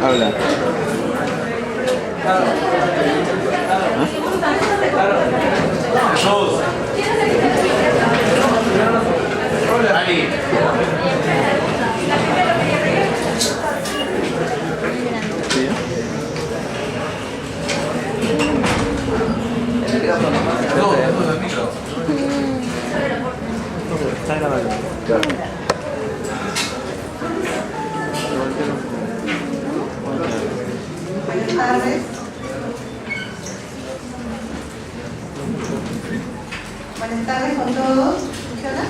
hablar. Jesús. Ali. Está grabando. Buenas tardes. Buenas tardes con todos. ¿Funciona?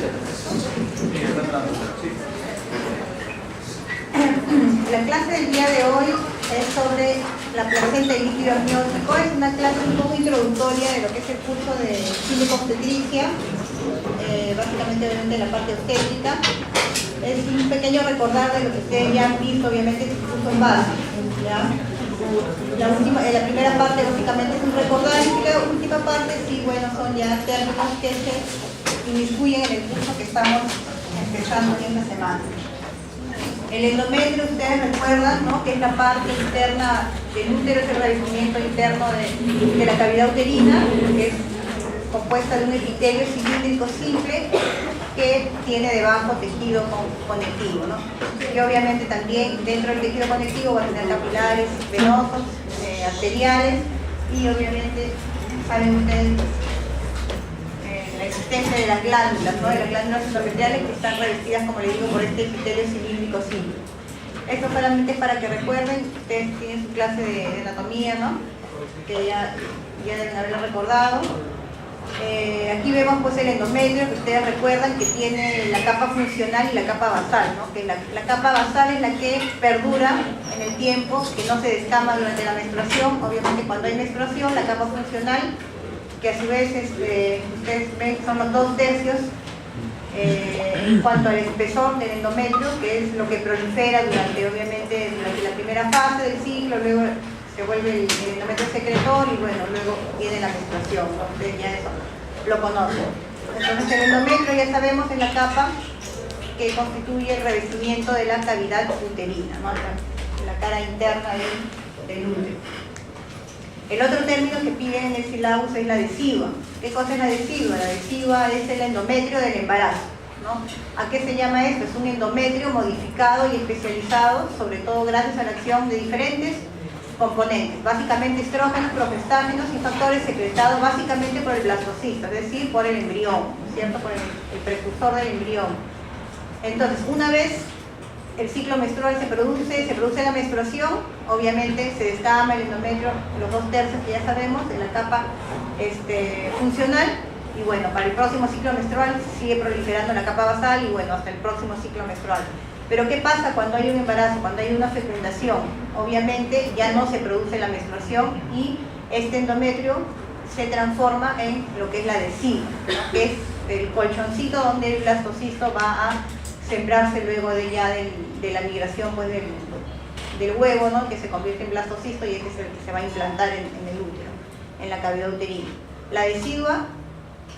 La clase del día de hoy es sobre la placenta y líquido amniótico. Es una clase un poco introductoria de lo que es el curso de gineco-obstetricia, básicamente obviamente la parte obstétrica. Es un pequeño recordar de lo que ustedes ya han visto, obviamente, en su curso en base, ¿ya? La primera parte básicamente es un recordar, y la última parte sí, bueno, son ya términos que se inmiscuyen en el curso que estamos empezando en esta semana. El endometrio, ustedes recuerdan, ¿no?, que es la parte interna del útero, es el revestimiento interno de la cavidad uterina, que es compuesta de un epitelio cilíndrico simple que tiene debajo tejido conectivo, ¿no? Que obviamente también dentro del tejido conectivo va a tener capilares venosos, arteriales, y obviamente saben ustedes la existencia de las glándulas, ¿no?, de las glándulas endometriales que están revestidas, como les digo, por este epitelio cilíndrico simple. Esto solamente es para que recuerden, ustedes tienen su clase de anatomía, ¿no?, que ya deben haberlo recordado. Aquí vemos pues el endometrio, que ustedes recuerdan que tiene la capa funcional y la capa basal, ¿no? Que la capa basal es la que perdura en el tiempo, que no se descama durante la menstruación. Obviamente cuando hay menstruación, la capa funcional, que a su vez ustedes ven son los 2/3 en cuanto al espesor del endometrio, que es lo que prolifera durante la primera fase del ciclo, luego se vuelve el endometrio secretor y bueno, luego viene la menstruación, ¿no? Ustedes ya eso lo conocen. Entonces el endometrio, ya sabemos, es la capa que constituye el revestimiento de la cavidad uterina, ¿no?, la cara interna del útero. El otro término que piden en el syllabus es la decidua. ¿Qué cosa es la decidua? La decidua es el endometrio del embarazo, ¿no? ¿A qué se llama esto? Es un endometrio modificado y especializado, sobre todo gracias a la acción de diferentes componentes, básicamente estrógenos, progestágenos y factores secretados básicamente por el blastocisto, es decir, por el embrión, ¿cierto?, por el precursor del embrión. Entonces, una vez el ciclo menstrual se produce la menstruación, obviamente se descama el endometrio, los 2/3 que ya sabemos, de la capa funcional, y bueno, para el próximo ciclo menstrual sigue proliferando la capa basal y bueno, hasta el próximo ciclo menstrual. Pero ¿qué pasa cuando hay un embarazo, cuando hay una fecundación? Obviamente ya no se produce la menstruación y este endometrio se transforma en lo que es la decidua, ¿no?, que es el colchoncito donde el blastocisto va a sembrarse luego de la migración pues, del huevo, ¿no?, que se convierte en blastocisto y este es el que se va a implantar en el útero, en la cavidad uterina. La decidua,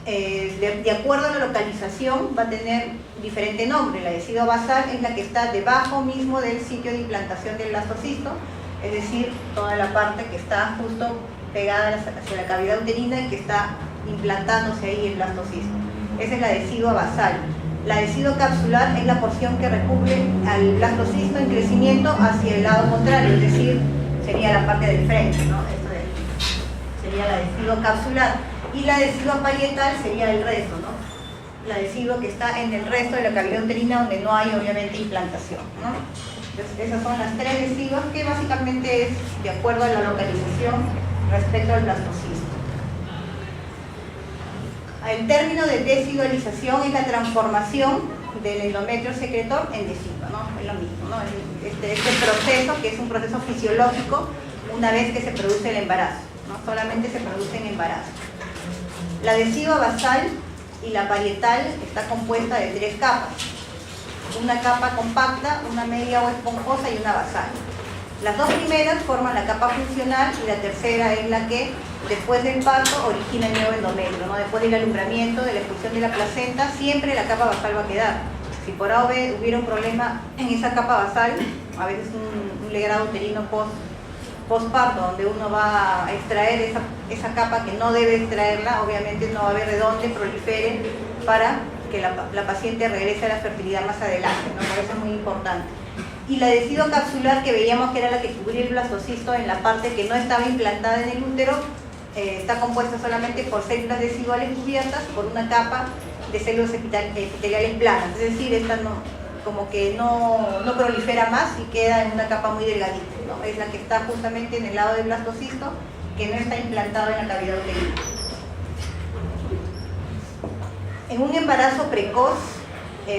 de acuerdo a la localización, va a tener diferente nombre. La decidua basal es la que está debajo mismo del sitio de implantación del blastocisto, es decir, toda la parte que está justo pegada hacia la cavidad uterina y que está implantándose ahí el blastocisto. Esa es la decidua basal. La decidua capsular es la porción que recubre al blastocisto en crecimiento hacia el lado contrario, es decir, sería la parte del frente, ¿no? Esto de aquí sería la decidua capsular. Y la decidua parietal sería el resto, ¿no?, la decidua que está en el resto de la cavidad uterina donde no hay obviamente implantación, ¿no? Entonces, esas son las 3 deciduas, que básicamente es de acuerdo a la localización respecto al blastocisto. El término de decidualización es la transformación del endometrio secretor en decidua, ¿no? Es lo mismo, ¿no? Este proceso, que es un proceso fisiológico una vez que se produce el embarazo, ¿no? Solamente se produce en embarazo. La decidua basal y la parietal está compuesta de 3 capas. Una capa compacta, una media o esponjosa y una basal. Las 2 primeras forman la capa funcional y la tercera es la que, después del parto, origina el nuevo endometrio, ¿no? Después del alumbramiento, de la expulsión de la placenta, siempre la capa basal va a quedar. si por A o B hubiera un problema en esa capa basal, a veces un legrado uterino postparto, donde uno va a extraer esa capa que no debe extraerla, obviamente no va a haber de dónde prolifere para que la paciente regrese a la fertilidad más adelante, ¿no? Por eso es muy importante. Y la deciduo capsular, que veíamos que era la que cubría el blastocisto en la parte que no estaba implantada en el útero, está compuesta solamente por células deciduales cubiertas por una capa de células epiteliales planas, es decir, esta como que no prolifera más y queda en una capa muy delgadita, ¿no? Es la que está justamente en el lado del blastocisto, que no está implantado en la cavidad uterina. En un embarazo precoz,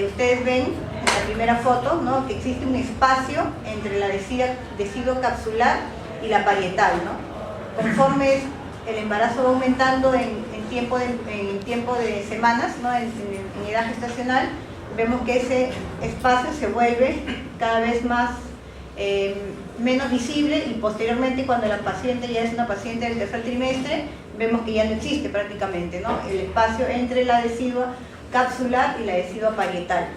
ustedes ven en la primera foto, ¿no?, que existe un espacio entre la deciduo capsular y la parietal, ¿no? Conforme el embarazo va aumentando en tiempo de semanas, ¿no?, en edad gestacional, vemos que ese espacio se vuelve cada vez menos visible, y posteriormente, cuando la paciente ya es una paciente del tercer trimestre, vemos que ya no existe prácticamente, ¿no?, el espacio entre la decidua capsular y la decidua parietal.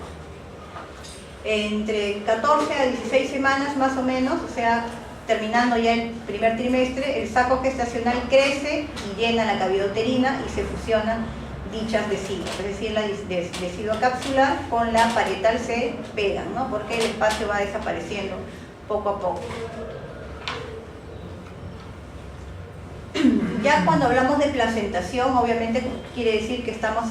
Entre 14 a 16 semanas más o menos, o sea, terminando ya el primer trimestre, el saco gestacional crece y llena la cavidad uterina y se fusionan dichas deciduas, es decir, la decidua capsular con la parietal se pegan, ¿no?, porque el espacio va desapareciendo poco a poco. Ya cuando hablamos de placentación, obviamente quiere decir que estamos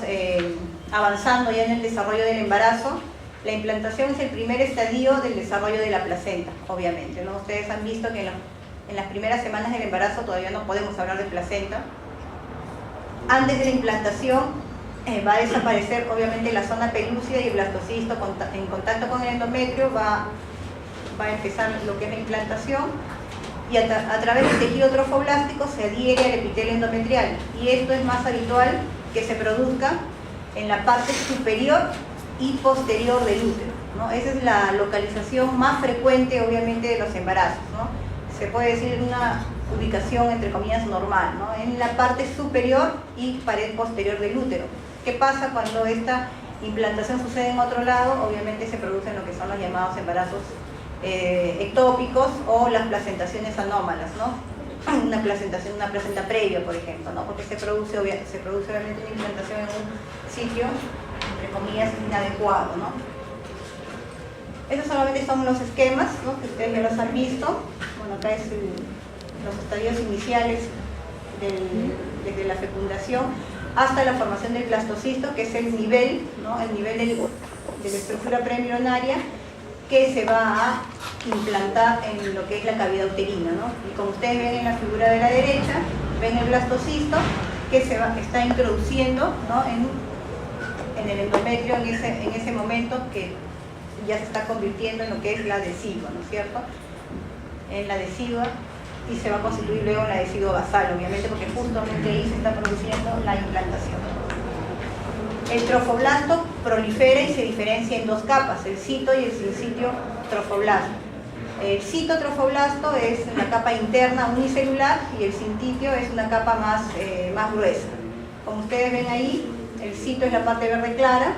avanzando ya en el desarrollo del embarazo. La implantación es el primer estadio del desarrollo de la placenta, obviamente, ¿no? Ustedes han visto que en las primeras semanas del embarazo todavía no podemos hablar de placenta. Antes de la implantación va a desaparecer obviamente la zona pelúcida y el blastocisto en contacto con el endometrio, va a empezar lo que es la implantación, y a través del tejido trofoblástico se adhiere al epitelio endometrial, y esto es más habitual que se produzca en la parte superior y posterior del útero, ¿no? Esa es la localización más frecuente obviamente de los embarazos, ¿no? Se puede decir una ubicación entre comillas normal, ¿no?, en la parte superior y pared posterior del útero. ¿Qué pasa cuando esta implantación sucede en otro lado? Obviamente se producen lo que son los llamados embarazos ectópicos o las placentaciones anómalas, ¿no? Una placenta previa, por ejemplo, ¿no?, porque se produce obviamente una implantación en un sitio, entre comillas, inadecuado, ¿no? Esos solamente son los esquemas, ¿no?, que ustedes ya los han visto. Bueno, acá es los estadios iniciales desde la fecundación hasta la formación del blastocisto, que es el nivel, ¿no?, el nivel de la estructura preembrionaria que se va a implantar en lo que es la cavidad uterina, ¿no? Y como ustedes ven en la figura de la derecha, ven el blastocisto que está introduciendo, ¿no?, en el endometrio en ese momento, que ya se está convirtiendo en lo que es la decidua, ¿no es cierto?, en la decidua, y se va a constituir luego en la decidua basal, obviamente, porque justamente ahí se está produciendo la implantación. El trofoblasto prolifera y se diferencia en dos capas, el cito y el sincitio trofoblasto. El citotrofoblasto es la capa interna unicelular y el sincitio es una capa más gruesa. Como ustedes ven ahí, el cito es la parte verde clara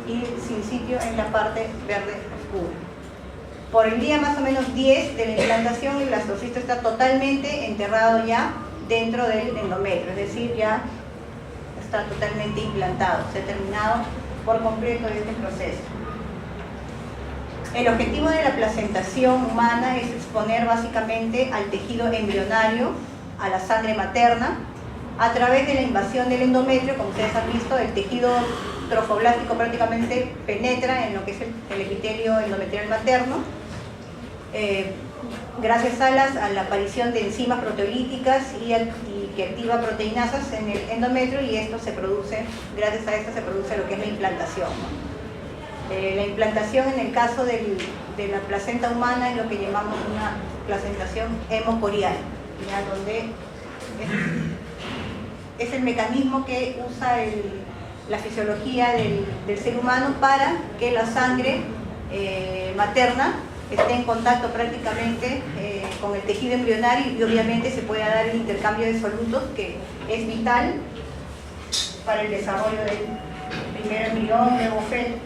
y el sincitio es la parte verde oscura. Por el día más o menos 10 de la implantación, el blastocisto está totalmente enterrado ya dentro del endometrio, es decir, ya está totalmente implantado, se ha terminado por completo este proceso. El objetivo de la placentación humana es exponer básicamente al tejido embrionario, a la sangre materna, a través de la invasión del endometrio. Como ustedes han visto, el tejido trofoblástico prácticamente penetra en lo que es el epitelio endometrial materno, gracias a la aparición de enzimas proteolíticas y que activa proteinasas en el endometrio, y esto se produce, gracias a esto se produce lo que es la implantación, ¿no? La implantación en el caso de la placenta humana es lo que llamamos una placentación hemocorial, ¿ya?, donde es el mecanismo que usa la fisiología del ser humano para que la sangre materna esté en contacto prácticamente con el tejido embrionario, y obviamente se pueda dar el intercambio de solutos, que es vital para el desarrollo del primer embrión, nuevo feto.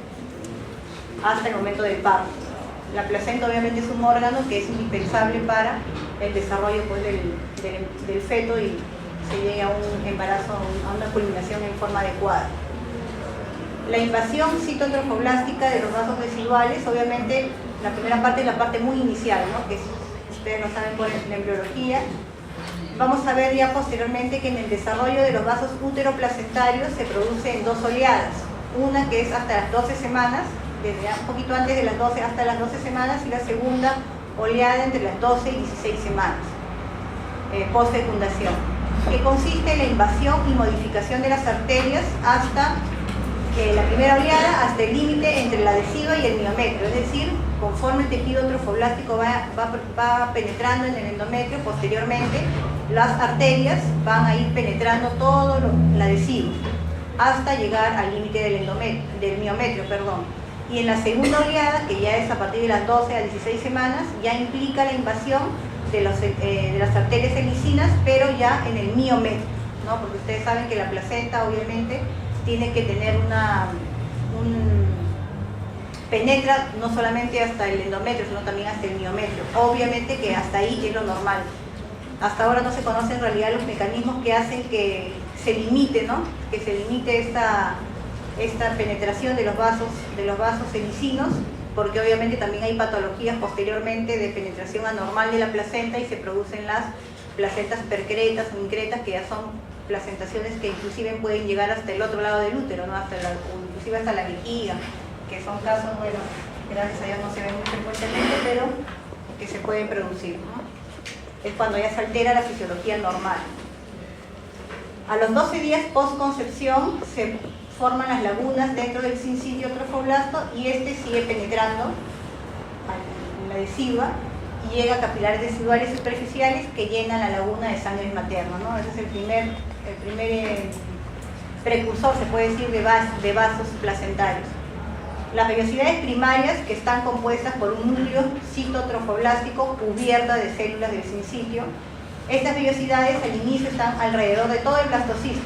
hasta el momento del parto. La placenta obviamente es un órgano que es indispensable para el desarrollo pues, del feto y se llegue a un embarazo, a una culminación en forma adecuada. La invasión citotrofoblástica de los vasos residuales, obviamente la primera parte es la parte muy inicial, ¿no? Que ustedes lo saben por la embriología. Vamos a ver ya posteriormente que en el desarrollo de los vasos úteroplacentarios se produce en 2 oleadas. Una que es hasta las 12 semanas, desde un poquito antes de las 12 hasta las 12 semanas, y la segunda oleada entre las 12 y 16 semanas, post-fecundación, que consiste en la invasión y modificación de las arterias hasta la primera oleada, hasta el límite entre la adhesiva y el miometrio, es decir, conforme el tejido trofoblástico va penetrando en el endometrio, posteriormente las arterias van a ir penetrando todo el adhesivo hasta llegar al límite del miometrio. Y en la segunda oleada, que ya es a partir de las 12 a 16 semanas, ya implica la invasión de las arterias helicinas, pero ya en el miometrio, ¿no? Porque ustedes saben que la placenta obviamente tiene que tener penetra no solamente hasta el endometrio, sino también hasta el miometrio. Obviamente que hasta ahí es lo normal. Hasta ahora no se conocen en realidad los mecanismos que hacen que se limite, ¿no? Que se limite esta penetración de los vasos helicinos, porque obviamente también hay patologías posteriormente de penetración anormal de la placenta y se producen las placentas percretas o incretas, que ya son placentaciones que inclusive pueden llegar hasta el otro lado del útero, ¿no? Inclusive hasta la vejiga, que son casos, bueno, gracias a Dios no se ven muy frecuentemente, pero que se pueden producir, ¿no? Es cuando ya se altera la fisiología normal. A los 12 días post-concepción se forman las lagunas dentro del sincitio trofoblasto y este sigue penetrando en la adhesiva y llega a capilares residuales superficiales que llenan la laguna de sangre materna, ¿no? Ese es el primer precursor, se puede decir, de vasos placentarios. Las vellosidades primarias, que están compuestas por un núcleo citotrofoblástico cubierta de células del sincitio. Estas vellosidades al inicio están alrededor de todo el blastocisto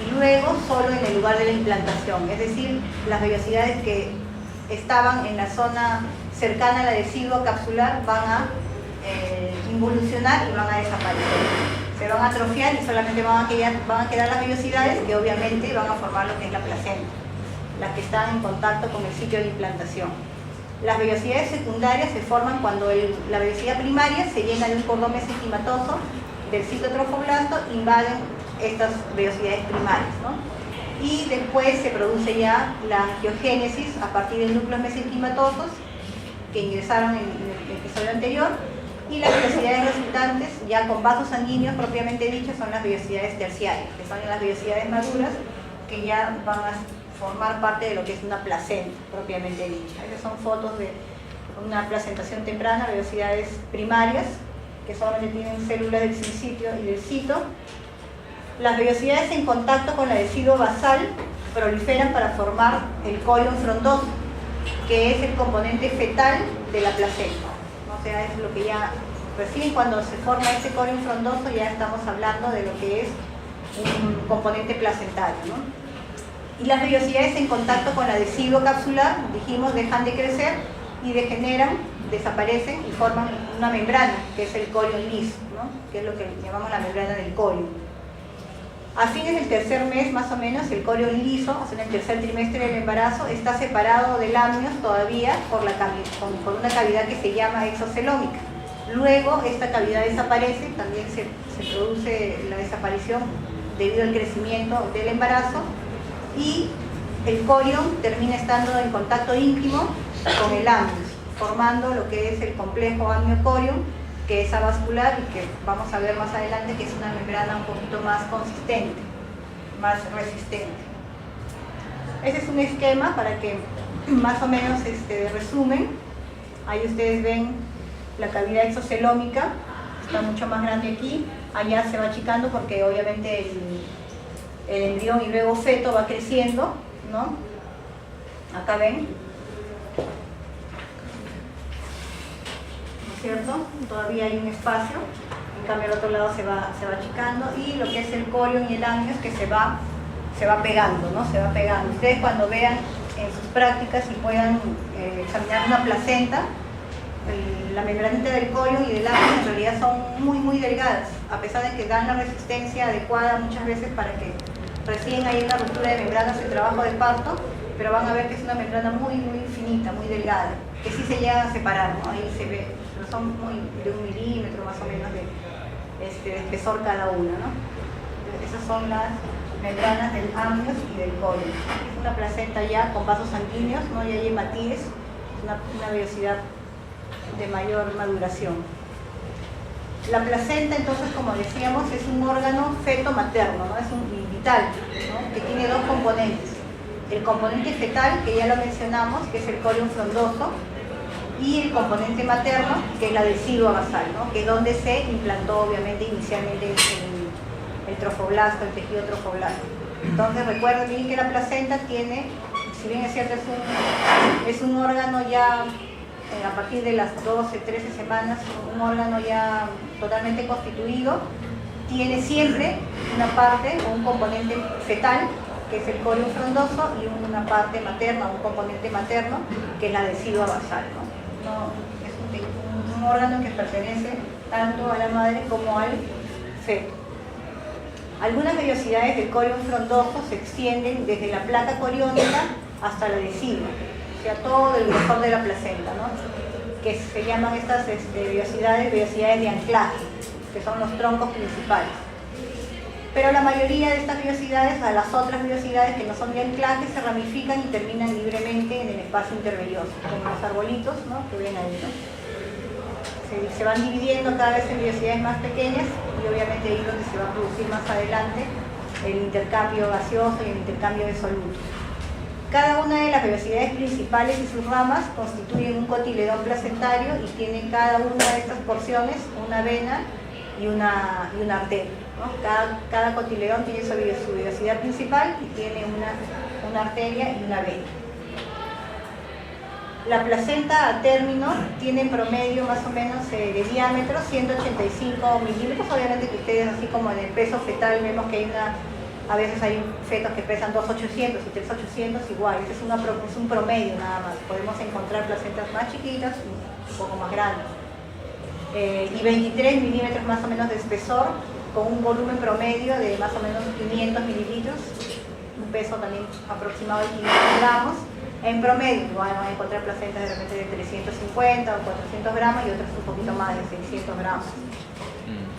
y luego solo en el lugar de la implantación, es decir, las vellosidades que estaban en la zona cercana al adhesivo capsular van a involucionar y van a desaparecer. Se van a atrofiar y solamente van a quedar las vellosidades que obviamente van a formar lo que es la placenta, las que están en contacto con el sitio de implantación. Las vellosidades secundarias se forman cuando la vellosidad primaria se llena de un cordón mesenquimatoso del citotrofoblasto, invaden estas vellosidades primarias, ¿no? Y después se produce ya la angiogénesis a partir de núcleos mesenquimatosos que ingresaron en el episodio anterior, y las vellosidades resultantes, ya con vasos sanguíneos propiamente dichos, son las vellosidades terciarias, que son las vellosidades maduras que ya van a formar parte de lo que es una placenta propiamente dicha. Estas son fotos de una placentación temprana, vellosidades primarias, que solamente tienen células del sincitio y del cito. Las vellosidades en contacto con el adhesivo basal proliferan para formar el corion frondoso, que es el componente fetal de la placenta. O sea, es lo que ya, recién cuando se forma ese corion frondoso ya estamos hablando de lo que es un componente placentario, ¿no? Y las vellosidades en contacto con el adhesivo capsular, dijimos, dejan de crecer y degeneran, desaparecen y forman una membrana, que es el corion liso, ¿no? Que es lo que llamamos la membrana del corion. A fines del tercer mes, más o menos, el corion liso, o sea, en el tercer trimestre del embarazo, está separado del amnios todavía por una cavidad que se llama exocelómica. Luego, esta cavidad desaparece, también se produce la desaparición debido al crecimiento del embarazo, y el corion termina estando en contacto íntimo con el amnios, formando lo que es el complejo amnio-corion, que es avascular y que vamos a ver más adelante que es una membrana un poquito más consistente, más resistente. Ese es un esquema para que más o menos de resumen. Ahí ustedes ven la cavidad exocelómica, está mucho más grande aquí, allá se va achicando porque obviamente el embrión y luego feto va creciendo, ¿no? Acá ven, ¿cierto? Todavía hay un espacio, en cambio al otro lado se va achicando, y lo que es el corion y el amnios que se va pegando, ¿no? Se va pegando. Ustedes cuando vean en sus prácticas y puedan examinar una placenta, la membranita del colon y del ano en realidad son muy delgadas, a pesar de que dan la resistencia adecuada muchas veces para que recién hay una ruptura de membranas en trabajo de parto, pero van a ver que es una membrana muy finita, muy delgada, que sí se llegan a separar, ¿no? Ahí se ve, pero son de 1 milímetro más o menos de espesor cada una, ¿no? Esas son las membranas del amnios y del colon. Es una placenta ya con vasos sanguíneos, no ya hay hematíes, una vellosidad de mayor maduración. La placenta, entonces, como decíamos, es un órgano feto-materno, ¿no? Es un vital, ¿no? Que tiene dos componentes. El componente fetal, que ya lo mencionamos, que es el corium frondoso, y el componente materno, que es la decidua basal, ¿no? Que es donde se implantó, obviamente, inicialmente el trofoblasto, el tejido trofoblasto. Entonces, recuerden bien que la placenta tiene, si bien es cierto, es un órgano ya a partir de las 12, 13 semanas, un órgano ya totalmente constituido, tiene siempre una parte o un componente fetal, que es el corium frondoso, y una parte materna, un componente materno, que es la decidua basal, ¿no? Es un órgano que pertenece tanto a la madre como al feto. Algunas vellosidades del corium frondoso se extienden desde la placa coriónica hasta la decidua, o sea, todo el grosor de la placenta, ¿no? Que se llaman estas vellosidades de anclaje, que son los troncos principales. Pero la mayoría de estas vellosidades, a las otras vellosidades que no son de anclaje, se ramifican y terminan libremente en el espacio intervelloso, como los arbolitos, ¿no? Que ven ahí, ¿no? Se van dividiendo cada vez en vellosidades más pequeñas y obviamente ahí es donde se va a producir más adelante el intercambio gaseoso y el intercambio de solutos. Cada una de las vellosidades principales y sus ramas constituyen un cotiledón placentario y tienen cada una de estas porciones una vena y una arteria, ¿no? Cada cotiledón tiene su vellosidad principal y tiene una arteria y una vena. La placenta a término tiene en promedio más o menos de diámetro 185 milímetros, obviamente que ustedes, así como en el peso fetal, vemos que a veces hay fetos que pesan 2.800 y 3.800, igual, es un promedio nada más. Podemos encontrar placentas más chiquitas y un poco más grandes. Y 23 milímetros más o menos de espesor, con un volumen promedio de más o menos 500 mililitros, un peso también aproximado de 500 gramos. En promedio, van a encontrar placentas de repente de 350 o 400 gramos y otras un poquito más de 600 gramos.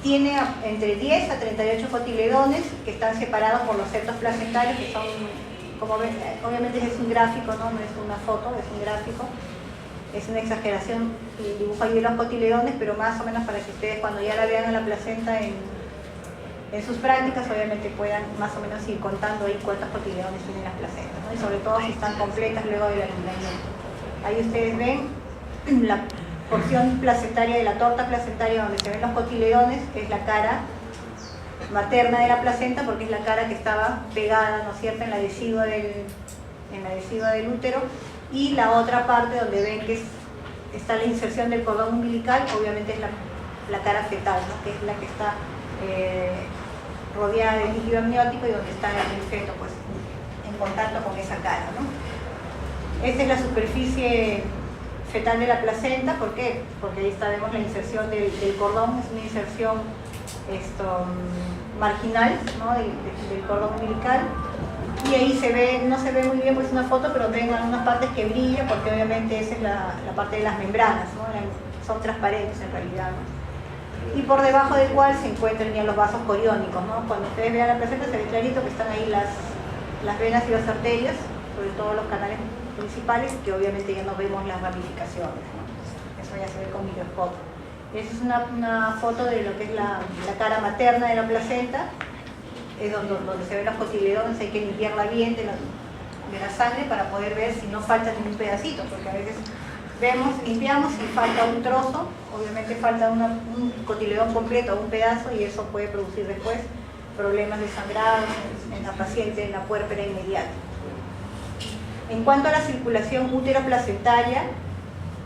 Tiene entre 10 a 38 cotiledones que están separados por los septos placentarios, que son, como ven, obviamente es un gráfico, ¿no? No es una foto, es un gráfico. Es una exageración el dibujo ahí de los cotiledones, pero más o menos para que ustedes cuando ya la vean a la placenta en sus prácticas, obviamente puedan más o menos ir contando ahí cuántos cotiledones tienen las placentas, ¿no? Y sobre todo si están completas luego del alumbramiento. Ahí ustedes ven la porción placentaria de la torta placentaria donde se ven los cotiledones, que es la cara materna de la placenta, porque es la cara que estaba pegada, ¿no es cierto?, en la decidua del útero, y la otra parte donde ven que está la inserción del cordón umbilical, obviamente es la cara fetal, ¿no?, que es la que está rodeada de líquido amniótico y donde está el feto, pues, en contacto con esa cara, ¿no? Esta es la superficie fetal de la placenta. ¿Por qué? Porque ahí está, vemos la inserción del cordón, es una inserción marginal, ¿no?, del cordón umbilical, y ahí se ve, no se ve muy bien pues una foto, pero ven algunas partes que brillan porque obviamente esa es la parte de las membranas, ¿no? Son transparentes en realidad, ¿no? Y por debajo del cual se encuentran ya los vasos coriónicos, ¿no? Cuando ustedes vean la placenta se ve clarito que están ahí las venas y las arterias, sobre todo los canales principales, que obviamente ya no vemos las ramificaciones, ¿no? Eso ya se ve con microscopio. Esa es una foto de lo que es la cara materna de la placenta, es donde se ven los cotiledones. Hay que limpiarla bien de la sangre para poder ver si no falta ningún pedacito, porque a veces limpiamos y falta un trozo, obviamente falta un cotiledón completo o un pedazo, y eso puede producir después problemas de sangrado en la paciente, en la puérpera inmediata. En cuanto a la circulación útero-placentaria,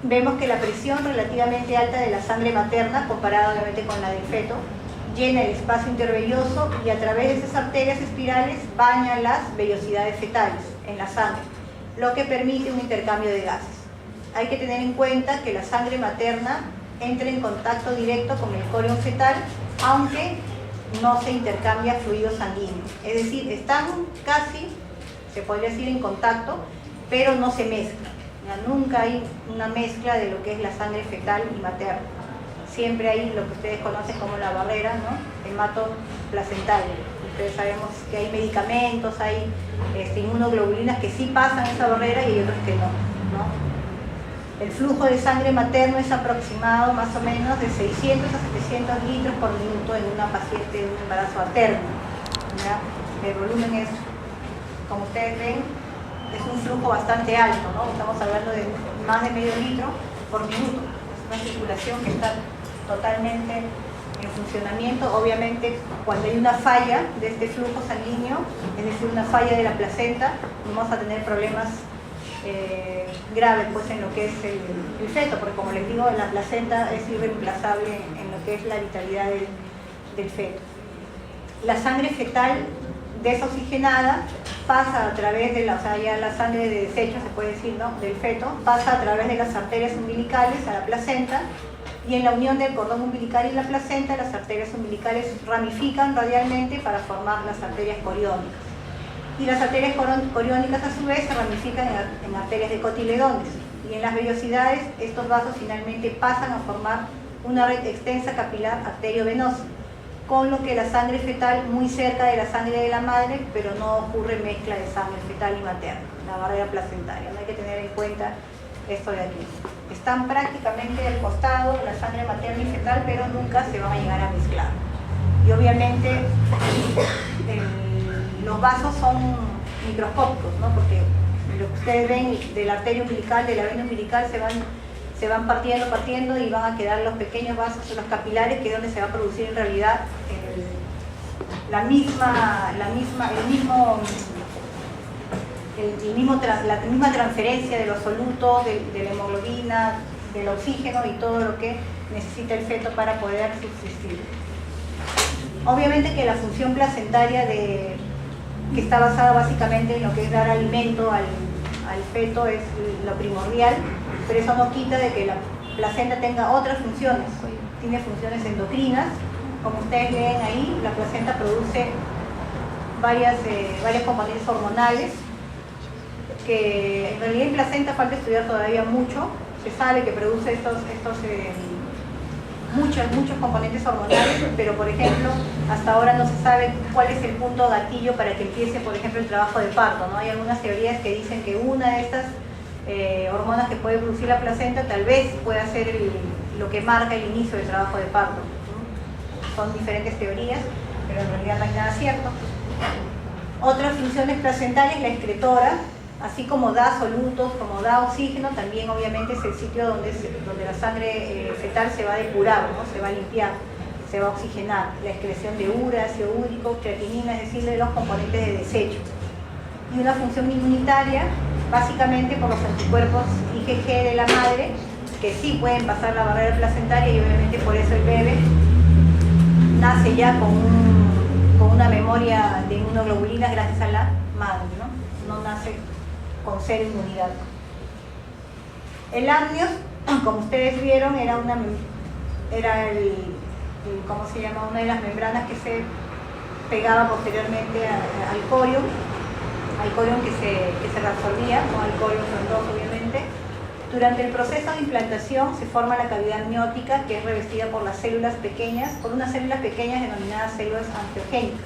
vemos que la presión relativamente alta de la sangre materna, comparada obviamente con la del feto, llena el espacio intervelloso y a través de esas arterias espirales baña las vellosidades fetales en la sangre, lo que permite un intercambio de gases. hay que tener en cuenta que la sangre materna entra en contacto directo con el corión fetal, aunque no se intercambia fluido sanguíneo. Es decir, están casi, se podría decir, en contacto, pero no se mezclan. Nunca hay una mezcla de lo que es la sangre fetal y materna. Siempre hay lo que ustedes conocen como la barrera, ¿no? Hematoplacentaria. Ustedes sabemos que hay medicamentos, hay inmunoglobulinas que sí pasan esa barrera y hay otros que no. El flujo de sangre materno es aproximado más o menos de 600 a 700 litros por minuto en una paciente de un embarazo materno. El volumen es, como ustedes ven, es un flujo bastante alto, ¿no? Estamos hablando de más de medio litro por minuto. Es una circulación que está totalmente en funcionamiento. Obviamente, cuando hay una falla de este flujo sanguíneo, es decir, una falla de la placenta, vamos a tener problemas graves pues, en lo que es el feto, porque como les digo, la placenta es irreemplazable en lo que es la vitalidad del feto. La sangre fetal desoxigenada pasa a través de o sea, ya la sangre de desecho, se puede decir, ¿no? Del feto, pasa a través de las arterias umbilicales a la placenta, y en la unión del cordón umbilical y la placenta, las arterias umbilicales ramifican radialmente para formar las arterias coriónicas. Y las arterias coriónicas a su vez se ramifican en arterias de cotiledones. Y en las vellosidades estos vasos finalmente pasan a formar una red extensa capilar arteriovenosa, con lo que la sangre fetal muy cerca de la sangre de la madre, pero no ocurre mezcla de sangre fetal y materna, la barrera placentaria. No hay que tener en cuenta esto de aquí. Están prácticamente al costado la sangre materna y fetal, pero nunca se van a llegar a mezclar. Y obviamente los vasos son microscópicos, ¿no? Porque lo que ustedes ven de la arteria umbilical, de la vena umbilical, se van partiendo y van a quedar los pequeños vasos, los capilares, que es donde se va a producir en realidad la misma transferencia de los solutos, de la hemoglobina, del oxígeno y todo lo que necesita el feto para poder subsistir. Obviamente que la función placentaria que está basada básicamente en lo que es dar alimento al feto es lo primordial, pero eso no quita de que la placenta tenga otras funciones. Tiene funciones endocrinas, como ustedes ven ahí, la placenta produce varias componentes hormonales, que en realidad en placenta falta estudiar todavía mucho. Se sabe que produce muchos componentes hormonales, pero por ejemplo, hasta ahora no se sabe cuál es el punto gatillo para que empiece, por ejemplo, el trabajo de parto, ¿no? Hay algunas teorías que dicen que una de estas hormonas que puede producir la placenta tal vez pueda ser lo que marca el inicio del trabajo de parto, ¿no? Son diferentes teorías, pero en realidad no hay nada cierto. Otras funciones placentarias, la excretora, así como da solutos, como da oxígeno, también obviamente es el sitio donde la sangre fetal se va a depurar, ¿no? Se va a limpiar, se va a oxigenar. La excreción de urea, ácido úrico, creatinina, es decir, de los componentes de desecho. Y una función inmunitaria, básicamente por los anticuerpos IgG de la madre, que sí pueden pasar la barrera placentaria, y obviamente por eso el bebé nace ya con una memoria de inmunoglobulinas gracias a la madre, ¿no? No nace con cero inmunidad. El amnios, como ustedes vieron, era ¿cómo se llama? Una de las membranas que se pegaba posteriormente al corium que se reabsorbía, o al corium frondoso obviamente. Durante el proceso de implantación se forma la cavidad amniótica, que es revestida por unas células pequeñas denominadas células angiogénicas,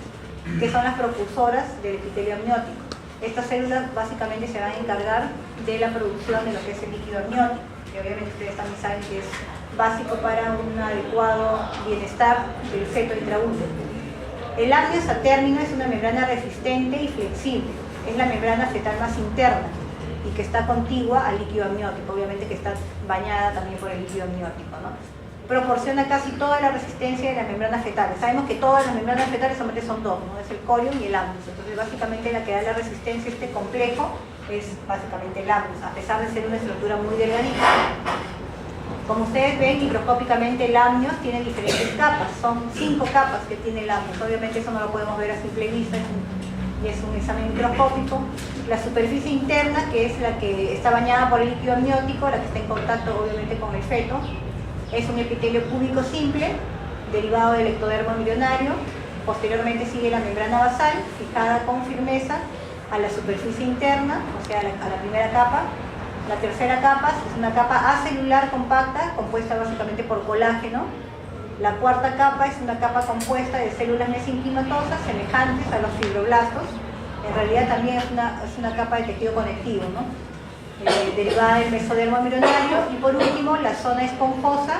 que son las propulsoras del epitelio amniótico. Estas células básicamente se van a encargar de la producción de lo que es el líquido amniótico, que obviamente ustedes también saben que es básico para un adecuado bienestar del feto intraútero. El amnios a término es una membrana resistente y flexible. Es la membrana fetal más interna y que está contigua al líquido amniótico, obviamente que está bañada también por el líquido amniótico, ¿no? Proporciona casi toda la resistencia de las membranas fetales. Sabemos que todas las membranas fetales solamente son dos, ¿no? Es el corium y el amnios. Entonces básicamente la que da la resistencia a este complejo es básicamente el amnios, a pesar de ser una estructura muy delgadita. Como ustedes ven, microscópicamente el amnios tiene diferentes capas, son 5 capas que tiene el amnios. Obviamente eso no lo podemos ver a simple vista, es y es un examen microscópico. La superficie interna, que es la que está bañada por el líquido amniótico, la que está en contacto obviamente con el feto, es un epitelio cúbico simple, derivado del ectodermo embrionario. Posteriormente sigue la membrana basal, fijada con firmeza a la superficie interna, o sea, a la primera capa. La tercera capa es una capa acelular compacta, compuesta básicamente por colágeno. La cuarta capa es una capa compuesta de células mesenquimatosas semejantes a los fibroblastos. En realidad también es una capa de tejido conectivo, ¿no? Derivada del mesodermo embrionario. Y por último, la zona esponjosa,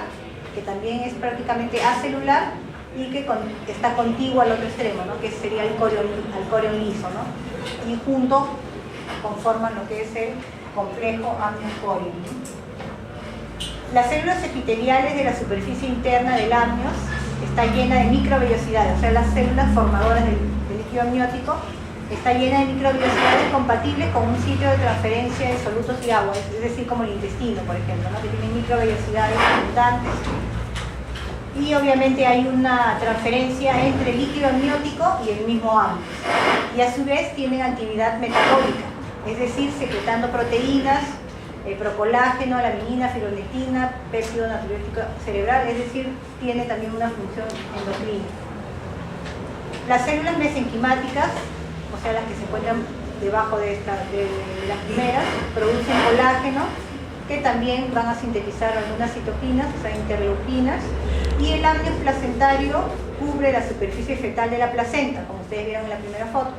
que también es prácticamente acelular y que está contigua al otro extremo, ¿no? Que sería el corion liso, ¿no? Y juntos conforman lo que es el complejo amniocorium, ¿no? Las células epiteliales de la superficie interna del amnios está llena de microvellosidades, o sea, las células formadoras del líquido amniótico está llena de microvellosidades compatibles con un sitio de transferencia de solutos y agua, es decir, como el intestino, por ejemplo, ¿no? Que tiene microvellosidades abundantes. Y obviamente hay una transferencia entre el líquido amniótico y el mismo amnios. Y a su vez tienen actividad metabólica, es decir, secretando proteínas, procolágeno, laminina, fibronectina, péptido natriurético cerebral, es decir, tiene también una función endocrina. Las células mesenquimáticas, o sea, las que se encuentran debajo de las primeras, producen colágeno, que también van a sintetizar algunas citoquinas, o sea, interleuquinas, y el amnios placentario cubre la superficie fetal de la placenta, como ustedes vieron en la primera foto,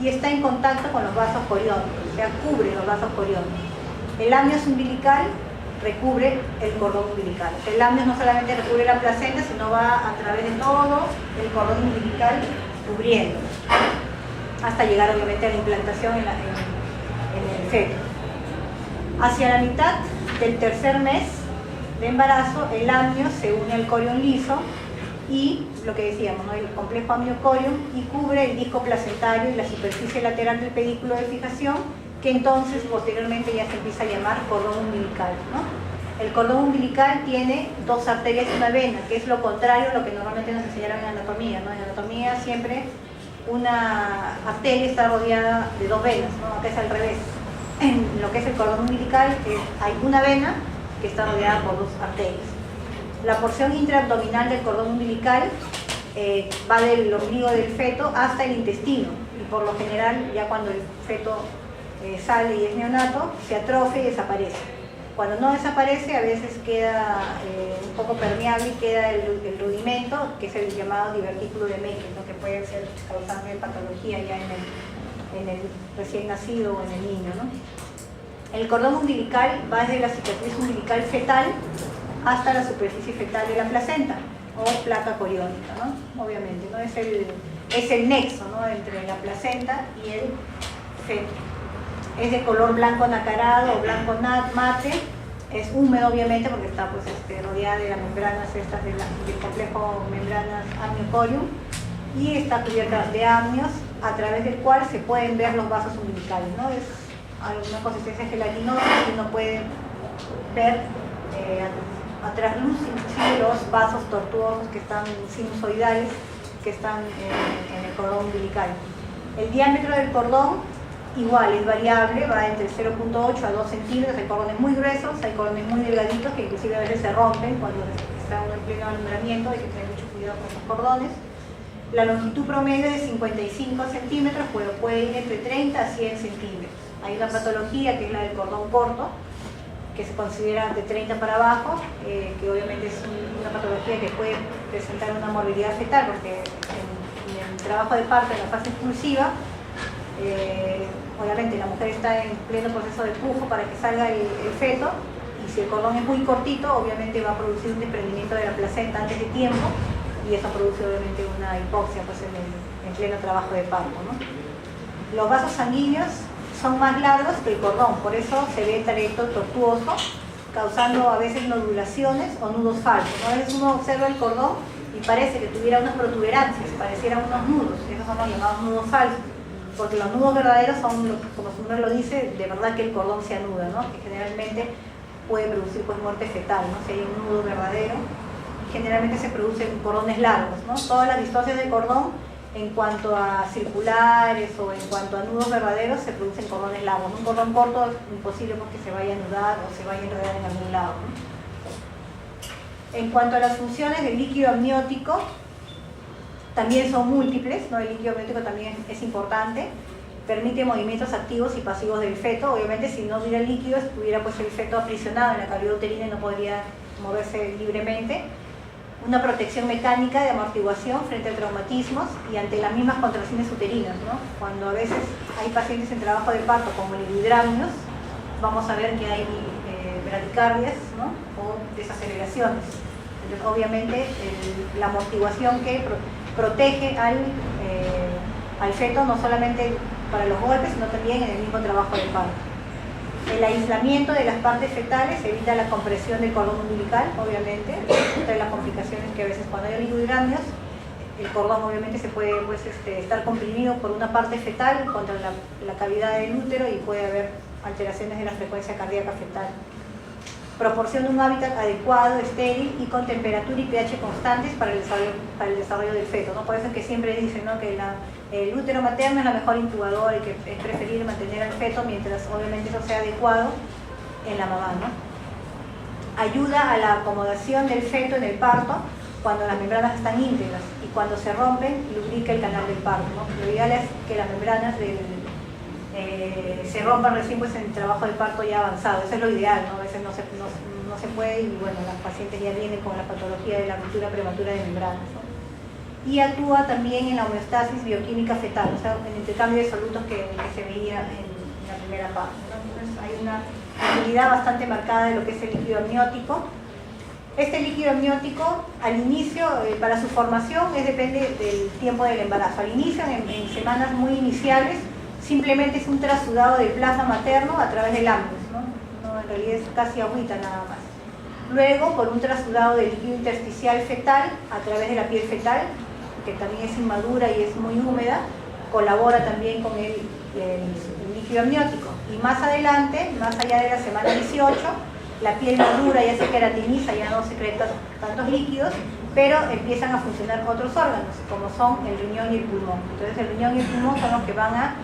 y está en contacto con los vasos coriónicos, o sea, cubre los vasos coriónicos. El amnios umbilical recubre el cordón umbilical. O sea, el amnios no solamente recubre la placenta, sino va a través de todo el cordón umbilical cubriendo, hasta llegar obviamente a la implantación en el feto. Hacia la mitad del tercer mes de embarazo, el amnios se une al corion liso y lo que decíamos, ¿no? El complejo amniocorium, y cubre el disco placentario y la superficie lateral del pedículo de fijación, que entonces posteriormente ya se empieza a llamar cordón umbilical, ¿no? El cordón umbilical tiene dos arterias y una vena, que es lo contrario a lo que normalmente nos enseñaron en anatomía, ¿no? En anatomía siempre una arteria está rodeada de dos venas, ¿no? Acá es al revés. En lo que es el cordón umbilical hay una vena que está rodeada por dos arterias. La porción intraabdominal del cordón umbilical va del ombligo del feto hasta el intestino, y por lo general ya cuando el feto sale y es neonato, se atrofia y desaparece. Cuando no desaparece, a veces queda un poco permeable y queda el rudimento, que es el llamado divertículo de Meckel, ¿no? Que puede ser causante de patología ya en el recién nacido o en el niño, ¿no? El cordón umbilical va desde la cicatriz umbilical fetal hasta la superficie fetal de la placenta, o placa coriónica, ¿no? Obviamente, ¿no? Es el nexo, ¿no? Entre la placenta y el feto. Es de color blanco nacarado o blanco mate, es húmedo obviamente porque está pues, rodeada de las membranas estas del complejo membranas amniocorium, y está cubierta de amnios a través del cual se pueden ver los vasos umbilicales, ¿no? Es alguna consistencia gelatinosa y uno puede ver a trasluz inclusive los vasos tortuosos que están sinusoidales, que están en el cordón umbilical. El diámetro del cordón igual es variable, va entre 0.8 a 2 centímetros, hay cordones muy gruesos, hay cordones muy delgaditos que inclusive a veces se rompen cuando está en pleno alumbramiento, hay que tener mucho cuidado con esos cordones. La longitud promedio es de 55 centímetros, pero puede ir entre 30 a 100 centímetros. Hay una patología que es la del cordón corto, que se considera de 30 para abajo, que obviamente es una patología que puede presentar una morbilidad fetal, porque en el trabajo de parto, en la fase expulsiva, obviamente la mujer está en pleno proceso de pujo para que salga el feto, y si el cordón es muy cortito, obviamente va a producir un desprendimiento de la placenta antes de tiempo, y eso produce obviamente una hipoxia pues, en pleno trabajo de parto, ¿no? Los vasos sanguíneos son más largos que el cordón, por eso se ve el trayecto tortuoso, causando a veces nodulaciones o nudos falsos, ¿no? A veces uno observa el cordón y parece que tuviera unas protuberancias, parecieran unos nudos, esos son los llamados nudos falsos, porque los nudos verdaderos son, como su nombre lo dice, de verdad que el cordón se anuda, ¿no? Que generalmente puede producir pues, muerte fetal, ¿no? Si hay un nudo verdadero, generalmente se producen cordones largos, ¿no? Todas las distocias de cordón En cuanto a circulares o en cuanto a nudos verdaderos, se producen cordones largos. Un cordón corto es imposible porque se vaya a anudar o se vaya a enredar en algún lado, ¿no? En cuanto a las funciones del líquido amniótico, también son múltiples, ¿no? El líquido amniótico también es importante. Permite movimientos activos y pasivos del feto. Obviamente, si no hubiera líquido, estuviera pues el feto aprisionado en la cavidad uterina y no podría moverse libremente. Una protección mecánica de amortiguación frente a traumatismos y ante las mismas contracciones uterinas, ¿no? Cuando a veces hay pacientes en trabajo de parto como ligohidramnios, vamos a ver que hay bradicardias, ¿no? O desaceleraciones. Entonces, obviamente, la amortiguación que protege al feto no solamente para los golpes, sino también en el mismo trabajo de parto. El aislamiento de las partes fetales evita la compresión del cordón umbilical, obviamente. Otra de las complicaciones que a veces cuando hay oligohidramnios, el cordón obviamente se puede pues, estar comprimido por una parte fetal contra la cavidad del útero y puede haber alteraciones de la frecuencia cardíaca fetal. Proporciona un hábitat adecuado, estéril y con temperatura y pH constantes para el desarrollo del feto, ¿no? Por eso es que siempre dicen, ¿no?, que el útero materno es la mejor incubadora y que es preferible mantener al feto mientras obviamente eso sea adecuado en la mamá, ¿no? Ayuda a la acomodación del feto en el parto cuando las membranas están íntegras y cuando se rompen lubrica el canal del parto, ¿no? Lo ideal es que las membranas se rompan recién pues, en el trabajo de parto ya avanzado. Eso es lo ideal, ¿no? A veces no se puede y bueno, las pacientes ya vienen con la patología de la ruptura prematura de membranas, ¿no? Y actúa también en la homeostasis bioquímica fetal, o sea, en el intercambio de solutos que se veía en la primera parte, ¿no? Entonces hay una utilidad bastante marcada de lo que es el líquido amniótico. Este líquido amniótico, al inicio, para su formación, depende del tiempo del embarazo. Al inicio, en semanas muy iniciales, simplemente es un trasudado del plasma materno a través del ambos, ¿no? En realidad es casi agüita nada más. Luego, por un trasudado del líquido intersticial fetal a través de la piel fetal, que también es inmadura y es muy húmeda, colabora también con el líquido amniótico. Y más adelante, más allá de la semana 18, la piel madura ya se queratiniza, ya no secreta tantos líquidos, pero empiezan a funcionar otros órganos, como son el riñón y el pulmón. Entonces el riñón y el pulmón son los que van a,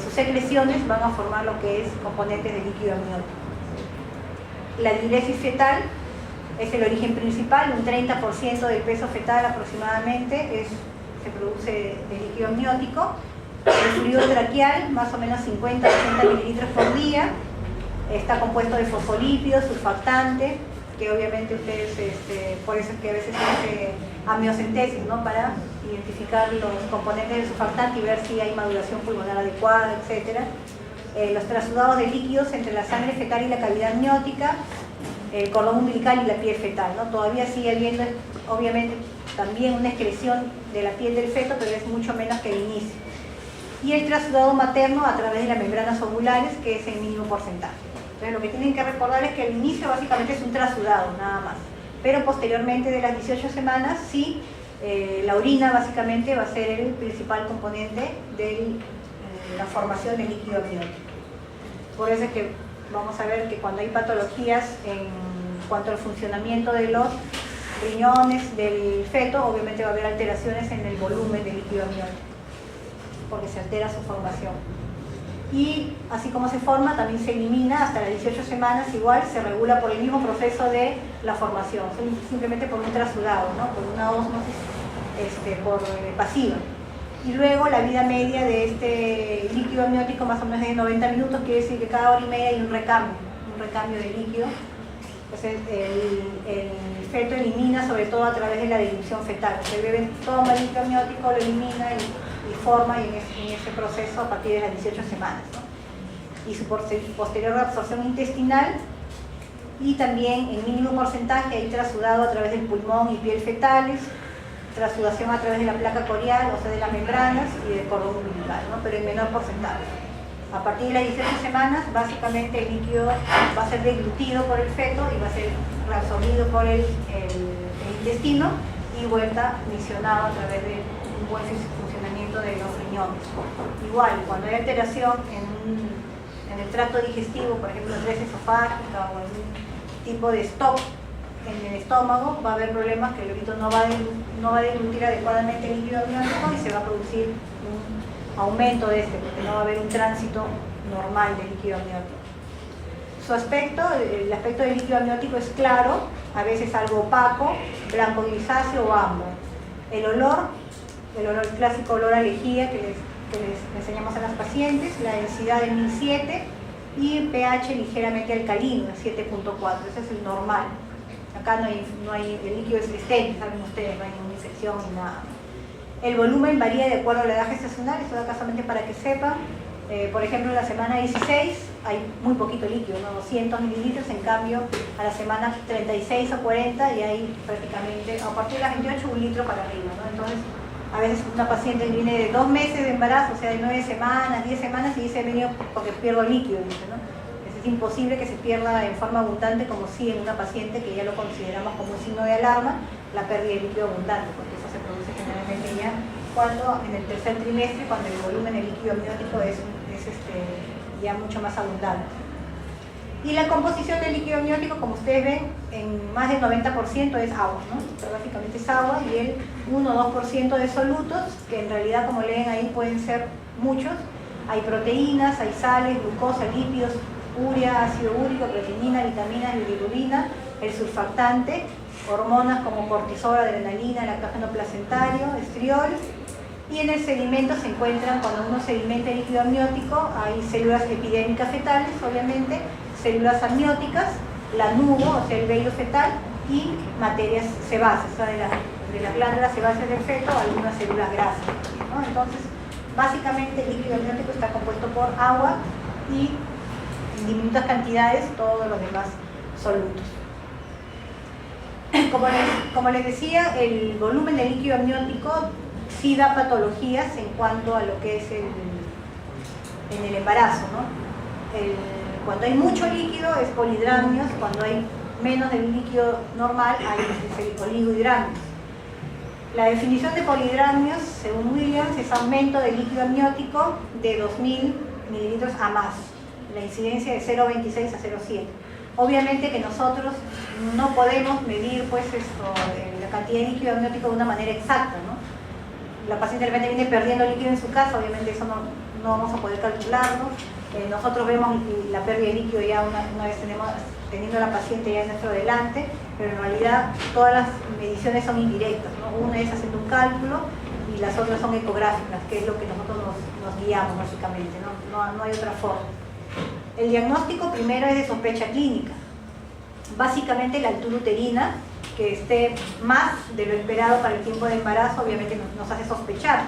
sus secreciones van a formar lo que es componentes de líquido amniótico. La diuresis fetal es el origen principal, un 30% del peso fetal aproximadamente se produce de líquido amniótico. El fluido traqueal, más o menos 50-80 mililitros por día, está compuesto de fosfolípidos, surfactante, que obviamente ustedes, por eso es que a veces se hace amniocentesis, ¿no?, para identificar los componentes del surfactante y ver si hay maduración pulmonar adecuada, etc. Los trasudados de líquidos entre la sangre fetal y la cavidad amniótica, el cordón umbilical y la piel fetal, ¿no? Todavía sigue habiendo, obviamente, también una excreción de la piel del feto, pero es mucho menos que el inicio. Y el trasudado materno a través de las membranas ovulares, que es el mínimo porcentaje. Entonces, lo que tienen que recordar es que el inicio básicamente es un trasudado, nada más. Pero posteriormente de las 18 semanas, sí, la orina básicamente va a ser el principal componente de la formación del líquido amniótico. Por eso es que vamos a ver que cuando hay patologías en cuanto al funcionamiento de los riñones del feto, obviamente va a haber alteraciones en el volumen del líquido amniótico, porque se altera su formación. Y así como se forma, también se elimina hasta las 18 semanas, igual se regula por el mismo proceso de la formación, simplemente por un trasudado, ¿no?, por una ósmosis pasiva. Y luego la vida media de este líquido amniótico más o menos es de 90 minutos, quiere decir que cada hora y media hay un recambio de líquido. Entonces el feto elimina sobre todo a través de la dilución fetal. El bebé toma el líquido amniótico, lo elimina y forma en ese proceso a partir de las 18 semanas, ¿no? Y su posterior absorción intestinal, y también en mínimo porcentaje hay trasudado a través del pulmón y piel fetales, trasudación a través de la placa corial, o sea de las membranas y del cordón umbilical, ¿no?, pero en menor porcentaje. A partir de las 18 semanas, básicamente el líquido va a ser deglutido por el feto y va a ser reabsorbido por el intestino y vuelta misionado a través de un buen funcionamiento de los riñones. Igual, cuando hay alteración en el tracto digestivo, por ejemplo, estrés esofágica o algún tipo de stop en el estómago va a haber problemas que el bebito no va a deglutir adecuadamente el líquido amniótico y se va a producir un aumento de este, porque no va a haber un tránsito normal del líquido amniótico. Su aspecto, el aspecto del líquido amniótico es claro, a veces algo opaco, blanco grisáceo o ámbar. El olor, el clásico olor a lejía que les enseñamos a las pacientes, la densidad de 1007 y el pH ligeramente alcalino, de 7.4, ese es el normal. Acá no hay el líquido es estéril, saben ustedes, no hay ninguna infección ni nada. El volumen varía de acuerdo a la edad gestacional, esto da solamente para que sepan. Por ejemplo, en la semana 16 hay muy poquito líquido, ¿no? 200 mililitros, en cambio a la semana 36 o 40 y hay prácticamente, a partir de las 28, 1 litro para arriba, ¿no? Entonces, a veces una paciente viene de 2 meses de embarazo, o sea, de 9 semanas, 10 semanas, y dice, he venido porque pierdo líquido, dice, ¿no? Es imposible que se pierda en forma abundante, como si en una paciente que ya lo consideramos como un signo de alarma, la pérdida de líquido abundante, porque eso se produce generalmente ya cuando en el tercer trimestre, cuando el volumen del líquido amniótico es ya mucho más abundante. Y la composición del líquido amniótico, como ustedes ven, en más del 90% es agua, ¿no? Pero básicamente es agua, y el 1 o 2% de solutos, que en realidad, como leen ahí, pueden ser muchos. Hay proteínas, hay sales, glucosa, lípidos, urea, ácido úrico, creatinina, vitaminas, bilirrubina, el surfactante, hormonas como cortisol, adrenalina, lactógeno placentario, estriol. Y en el sedimento se encuentran, cuando uno sedimenta el líquido amniótico, hay células epidérmicas fetales, obviamente, células amnióticas, la nubo, o sea, el vello fetal, y materias sebáceas, o sea, de las glándulas sebáceas del feto, algunas células grasas, ¿no? Entonces, básicamente el líquido amniótico está compuesto por agua y en diminutas cantidades todos los demás solutos. Como les decía, el volumen del líquido amniótico sí da patologías en cuanto a lo que es en el embarazo, ¿no? Cuando hay mucho líquido es polidramnios, cuando hay menos del líquido normal hay oligohidramnios. La definición de polidramnios, según Williams, es aumento del líquido amniótico de 2000 mililitros a más, la incidencia de 0,26 a 0,7. Obviamente que nosotros no podemos medir pues, la cantidad de líquido amniótico de una manera exacta, ¿no? La paciente de repente viene perdiendo líquido en su casa, obviamente eso no vamos a poder calcularlo. Nosotros vemos la pérdida de líquido ya una vez teniendo a la paciente ya en nuestro delante, pero en realidad todas las mediciones son indirectas, ¿no? Una es haciendo un cálculo y las otras son ecográficas, que es lo que nosotros nos guiamos básicamente, no hay otra forma. El diagnóstico primero es de sospecha clínica, básicamente la altura uterina, que esté más de lo esperado para el tiempo de embarazo, obviamente nos hace sospechar.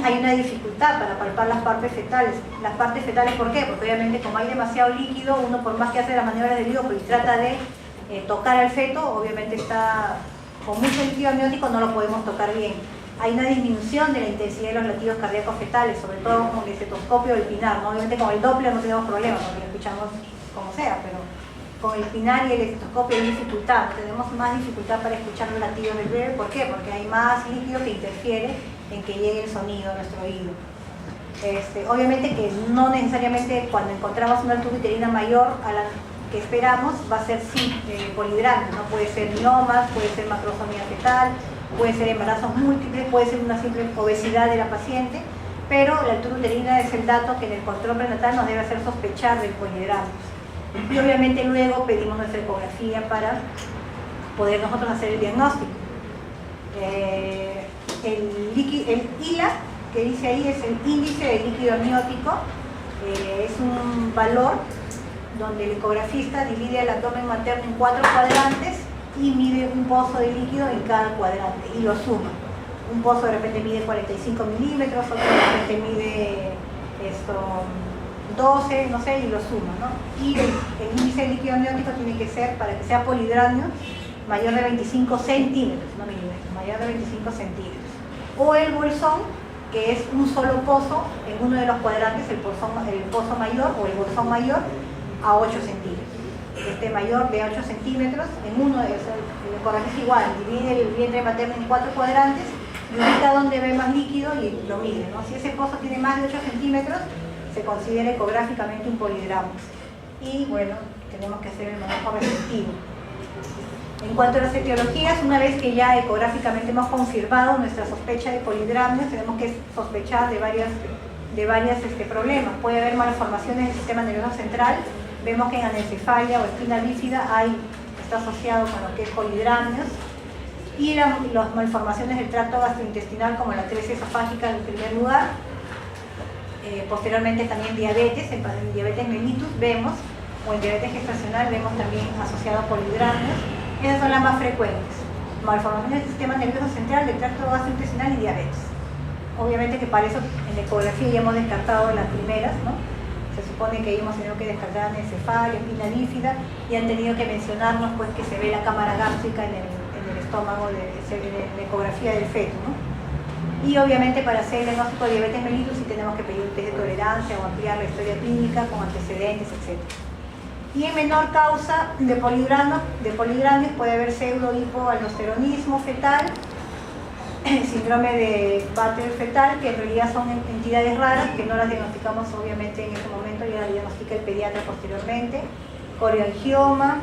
Hay una dificultad para palpar las partes fetales. Las partes fetales, ¿por qué? Porque obviamente como hay demasiado líquido, uno por más que hace las maniobras del Liopro y trata de tocar al feto, obviamente está con mucho líquido amniótico, no lo podemos tocar bien. Hay una disminución de la intensidad de los latidos cardíacos fetales, sobre todo con el estetoscopio o el pinar, ¿no? Obviamente con el Doppler no tenemos problemas, porque lo escuchamos como sea, pero con el pinar y el estetoscopio hay dificultad, tenemos más dificultad para escuchar los latidos del bebé. ¿Por qué? Porque hay más líquido que interfiere en que llegue el sonido a nuestro oído. Obviamente que no necesariamente cuando encontramos una altura uterina mayor a la que esperamos va a ser sí polidramio, ¿no? Puede ser miomas, puede ser macrosomía fetal, puede ser embarazos múltiples, puede ser una simple obesidad de la paciente, pero la altura uterina es el dato que en el control prenatal nos debe hacer sospechar del polidramio. Y obviamente luego pedimos nuestra ecografía para poder nosotros hacer el diagnóstico. El ILA, que dice ahí, es el índice de líquido amniótico, es un valor donde el ecografista divide el abdomen materno en 4 cuadrantes y mide un pozo de líquido en cada cuadrante y lo suma. Un pozo de repente mide 45 milímetros, otro de repente mide 12, no sé, y lo suma, ¿no? Y el índice de líquido amniótico tiene que ser, para que sea polidramio, mayor de 25 centímetros, no milímetros, mayor de 25 centímetros. O el bolsón, que es un solo pozo en uno de los cuadrantes, el pozo mayor o el bolsón mayor, a 8 centímetros. Este mayor de 8 centímetros, en uno de esos, el ecografista igual, divide el vientre materno en 4 cuadrantes, y ubica donde ve más líquido y lo mide, ¿no? Si ese pozo tiene más de 8 centímetros, se considera ecográficamente un polidramio. Y bueno, tenemos que hacer el manejo receptivo. En cuanto a las etiologías, una vez que ya ecográficamente hemos confirmado nuestra sospecha de polidramnios, tenemos que sospechar de varios problemas. Puede haber malformaciones del sistema nervioso central. Vemos que en anencefalia o espina bífida está asociado con lo que es polidramnios. Y las malformaciones del tracto gastrointestinal, como la crisis esofágica en primer lugar. Posteriormente también diabetes, en diabetes mellitus vemos, o en diabetes gestacional vemos también asociado a polidramnios. Esas son las más frecuentes. Malformaciones del sistema nervioso central, del tracto gastrointestinal y diabetes. Obviamente que para eso en la ecografía ya hemos descartado las primeras, ¿no? Se supone que hemos tenido que descartar anencefalia, espina bífida, y han tenido que mencionarnos pues que se ve la cámara gástrica en el estómago, en la ecografía del feto, ¿no? Y obviamente para hacer el diagnóstico de diabetes mellitus sí tenemos que pedir un test de tolerancia o ampliar la historia clínica con antecedentes, etc. Y en menor causa de polidramnios puede haber pseudo-hipoaldosteronismo fetal, síndrome de Batten fetal, que en realidad son entidades raras que no las diagnosticamos obviamente en ese momento, ya las diagnostica el pediatra posteriormente, corioangioma,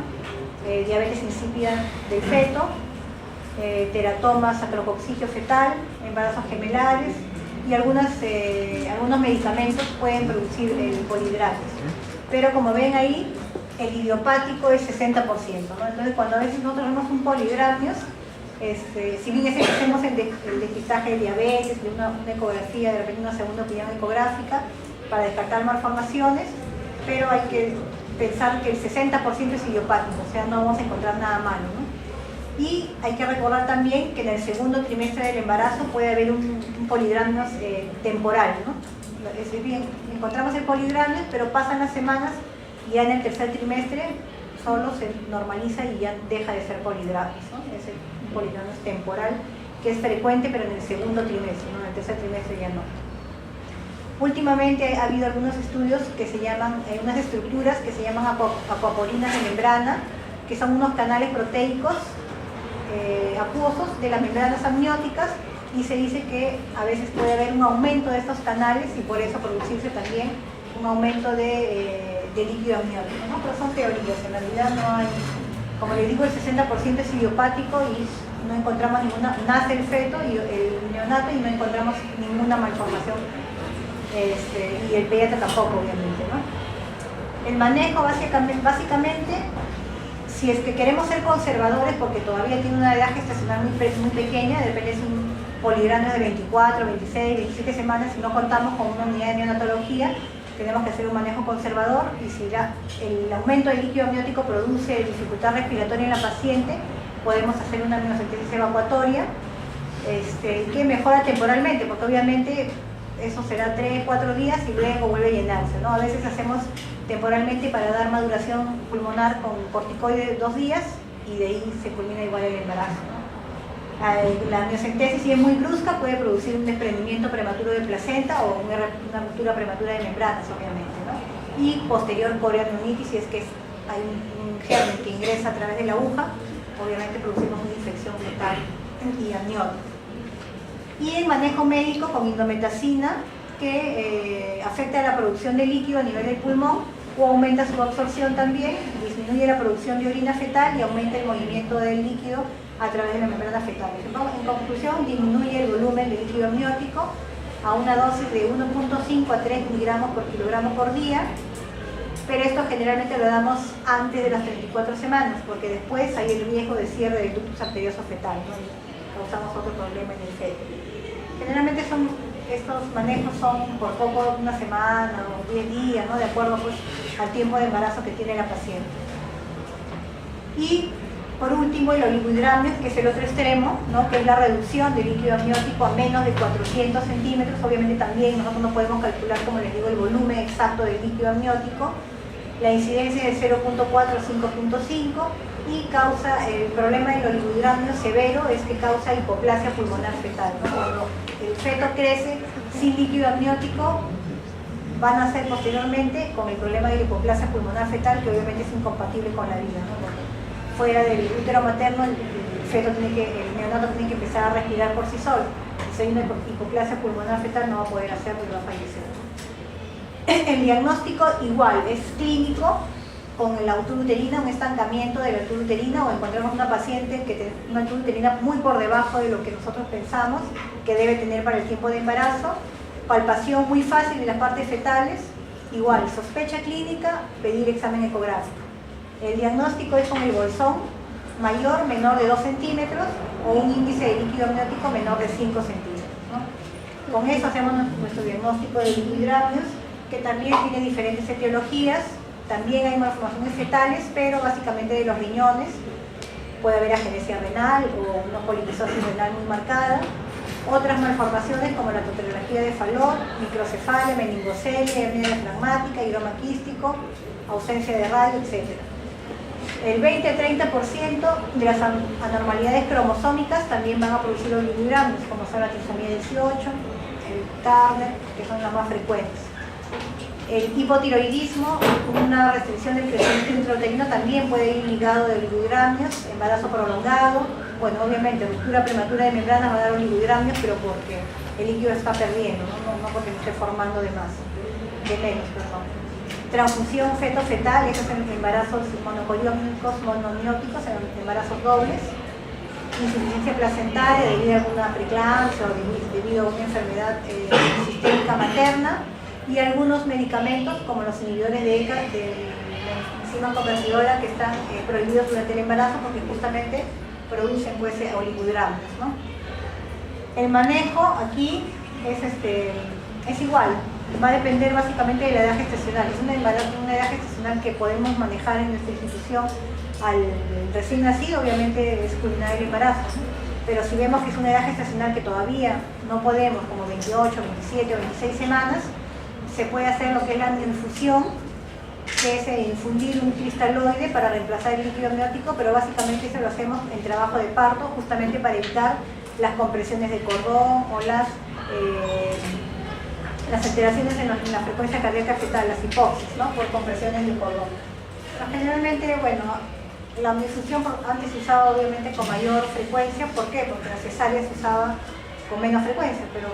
diabetes insípida del feto, teratoma sacrococcigio fetal, embarazos gemelares, y algunos medicamentos pueden producir el polidramnios. Pero como ven ahí, el idiopático es 60%, ¿no? Entonces cuando a veces nosotros vemos un polidramnios, si bien es que hacemos el despistaje de diabetes, de una ecografía, de repente una segunda opinión ecográfica para descartar malformaciones, pero hay que pensar que el 60% es idiopático, o sea, no vamos a encontrar nada malo, ¿no? Y hay que recordar también que en el segundo trimestre del embarazo puede haber un polidramnios temporal, ¿no? Es decir, encontramos el polidramnios, pero pasan las semanas y ya en el tercer trimestre solo se normaliza y ya deja de ser polidramnios, ¿no? Es un polidramnios temporal que es frecuente, pero en el segundo trimestre, ¿no? En el tercer trimestre ya no. Últimamente ha habido algunos estudios que se llaman, unas estructuras que se llaman acuaporinas de membrana, que son unos canales proteicos acuosos de las membranas amnióticas, y se dice que a veces puede haber un aumento de estos canales y por eso producirse también un aumento de líquido amniótico, ¿no? Pero son teorías, en realidad no hay, como les digo, el 60% es idiopático y no encontramos ninguna, nace el feto y el neonato y no encontramos ninguna malformación, y el pediatra tampoco, obviamente, ¿no? El manejo básicamente, si es que queremos ser conservadores porque todavía tiene una edad gestacional muy pequeña, depende de un polidramnios de 24, 26, 27 semanas, si no contamos con una unidad de neonatología, tenemos que hacer un manejo conservador, y si ya el aumento del líquido amniótico produce dificultad respiratoria en la paciente, podemos hacer una amniocentesis evacuatoria que mejora temporalmente, porque obviamente eso será 3-4 días y luego vuelve a llenarse, ¿no? A veces hacemos temporalmente para dar maduración pulmonar con corticoides 2 días y de ahí se culmina igual el embarazo, ¿no? La amniocentesis, si es muy brusca, puede producir un desprendimiento prematuro de placenta o una ruptura prematura de membranas, obviamente, ¿no? Y posterior coreoamnionitis, si es que hay un germen que ingresa a través de la aguja, obviamente producimos una infección fetal y amniótica. Y el manejo médico con indometacina, que afecta a la producción de líquido a nivel del pulmón o aumenta su absorción también, disminuye la producción de orina fetal y aumenta el movimiento del líquido a través de la membrana fetal. En conclusión, disminuye el volumen de líquido amniótico a una dosis de 1.5 a 3 miligramos por kilogramo por día, pero esto generalmente lo damos antes de las 34 semanas, porque después hay el riesgo de cierre del ductus arterioso fetal, ¿no? Y causamos otro problema en el feto. Generalmente estos manejos son por poco, una semana o 10 días, ¿no? De acuerdo pues al tiempo de embarazo que tiene la paciente. Y por último, el oligohidramnios, que es el otro extremo, ¿no? Que es la reducción del líquido amniótico a menos de 400 centímetros. Obviamente también nosotros no podemos calcular, como les digo, el volumen exacto del líquido amniótico. La incidencia es de 0.4 a 5.5 y causa, el problema del oligohidramnio severo es que causa hipoplasia pulmonar fetal, ¿no? Cuando el feto crece sin líquido amniótico, van a nacer posteriormente con el problema de la hipoplasia pulmonar fetal, que obviamente es incompatible con la vida, ¿no? Porque fuera del útero materno, el neonato tiene que empezar a respirar por sí solo. Si hay una hipoplasia pulmonar fetal, no va a poder hacerlo y va a fallecer. El diagnóstico igual, es clínico, con la altura uterina, un estancamiento de la altura uterina, o encontramos una paciente que tiene una altura uterina muy por debajo de lo que nosotros pensamos que debe tener para el tiempo de embarazo, palpación muy fácil de las partes fetales, igual, sospecha clínica, pedir examen ecográfico. El diagnóstico es con el bolsón mayor, menor de 2 centímetros, o un índice de líquido amniótico menor de 5 centímetros, ¿no? Con eso hacemos nuestro diagnóstico de liquidramios, que también tiene diferentes etiologías. También hay malformaciones fetales, pero básicamente de los riñones. Puede haber agenesia renal o una poliquistosis renal muy marcada. Otras malformaciones como la tetralogía de Fallot, microcefalia, meningocelia, hernia diafragmática, hidroma quístico, ausencia de radio, etc. El 20-30% de las anormalidades cromosómicas también van a producir los liquidramios, como son la trisomía 18, el Turner, que son las más frecuentes. El hipotiroidismo, una restricción del crecimiento intrauterino, también puede ir ligado de oligohidramios, embarazo prolongado. Bueno, obviamente, ruptura prematura de membranas va a dar oligohidramios, pero porque el líquido está perdiendo, no porque se esté formando de menos. Transfusión feto-fetal, esos son embarazos monocoriónicos, monoamnióticos, embarazos dobles. Insuficiencia placentaria debido a alguna preeclampsia o debido a una enfermedad sistémica materna. Y algunos medicamentos como los inhibidores de ECA, de la enzima convertidora, que están prohibidos durante el embarazo porque justamente producen pues oligohidramios, ¿no? El manejo aquí es igual, va a depender básicamente de la edad gestacional. Es una edad gestacional que podemos manejar en nuestra institución al recién nacido, obviamente es culminar el embarazo, ¿no? Pero si vemos que es una edad gestacional que todavía no podemos, como 28, 27 o 26 semanas, se puede hacer lo que es la infusión, que es infundir un cristaloide para reemplazar el líquido amniótico, pero básicamente eso lo hacemos en trabajo de parto, justamente para evitar las compresiones de cordón o las alteraciones en la frecuencia cardíaca fetal, las hipoxis, ¿no? Por compresiones de cordón. Pero generalmente, bueno, la omnifusión antes se usaba obviamente con mayor frecuencia. ¿Por qué? Porque la cesárea se usaba con menos frecuencia, pero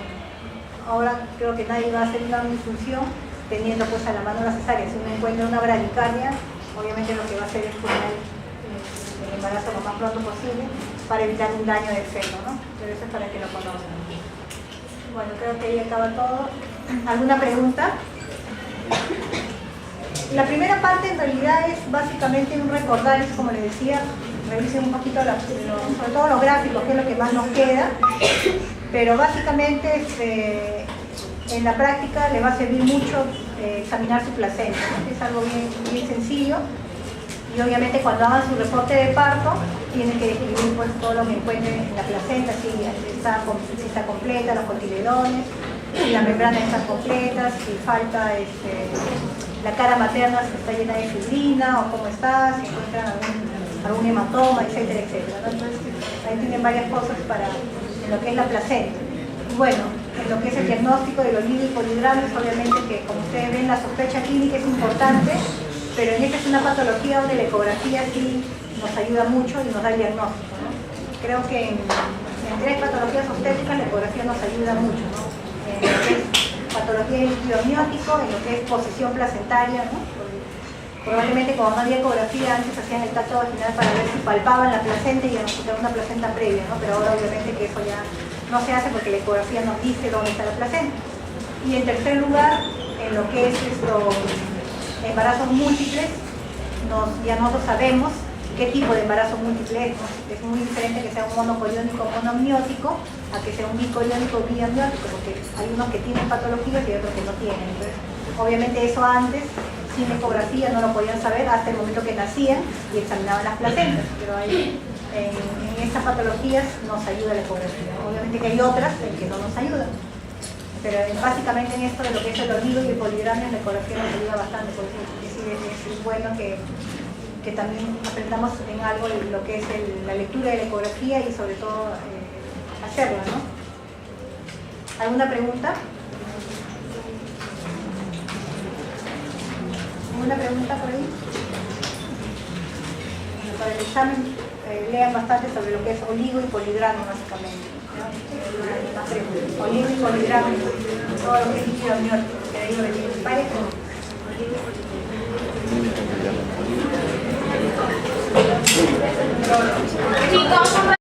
ahora creo que nadie va a hacer una omnifunción teniendo pues a la mano la cesárea. Si uno encuentra una bradicardia, obviamente lo que va a hacer es poner el embarazo lo más pronto posible para evitar un daño del feto, ¿no? Pero eso es para que lo conozcan. Bueno, creo que ahí acaba todo. ¿Alguna pregunta? La primera parte en realidad es básicamente un recordar, es como les decía, revisen un poquito sobre todo los gráficos, que es lo que más nos queda. Pero básicamente en la práctica le va a servir mucho examinar su placenta, ¿no? Es algo bien sencillo, y obviamente cuando hagan su reporte de parto tienen que describir pues, todo lo que encuentren en la placenta, si está completa, los cotiledones, si las membranas están completas, si falta la cara materna, si está llena de fibrina o cómo está, si encuentran algún hematoma, etcétera, etcétera, ¿no? Entonces ahí tienen varias cosas en lo que es la placenta. Y bueno, en lo que es el diagnóstico de los oligo y polidramios, obviamente que como ustedes ven la sospecha clínica es importante, pero en esta es una patología donde la ecografía sí nos ayuda mucho y nos da el diagnóstico, ¿no? Creo que en 3 patologías obstétricas la ecografía nos ayuda mucho, ¿no? En lo que es patología del líquido amniótico, en lo que es posición placentaria, ¿no? Probablemente como no había ecografía antes hacían el tacto vaginal para ver si palpaban la placenta y encontraban una placenta previa, ¿no? Pero ahora obviamente que eso ya no se hace porque la ecografía nos dice dónde está la placenta. Y en tercer lugar, en lo que es embarazos múltiples, ya nosotros sabemos qué tipo de embarazo múltiple es, ¿no? Es muy diferente que sea un monocoriónico monoamniótico a que sea un bicoriónico biamniótico, porque hay unos que tienen patologías y otros que no tienen. Entonces, obviamente eso antes, sin ecografía, no lo podían saber hasta el momento que nacían y examinaban las placentas, pero ahí, en estas patologías nos ayuda la ecografía. Obviamente que hay otras en que no nos ayudan, pero básicamente en esto de lo que es el oligo y el polidramio, la ecografía nos ayuda bastante, porque es bueno que también aprendamos en algo lo que es la lectura de la ecografía y sobre todo hacerla, ¿no? ¿Alguna pregunta? ¿Alguna pregunta por ahí? Para el examen lean bastante sobre lo que es oligo y polidramio básicamente, ¿no? Oligo y polidramio, todo lo que es líquido amniótico, que de ahí lo parejo. Chicos,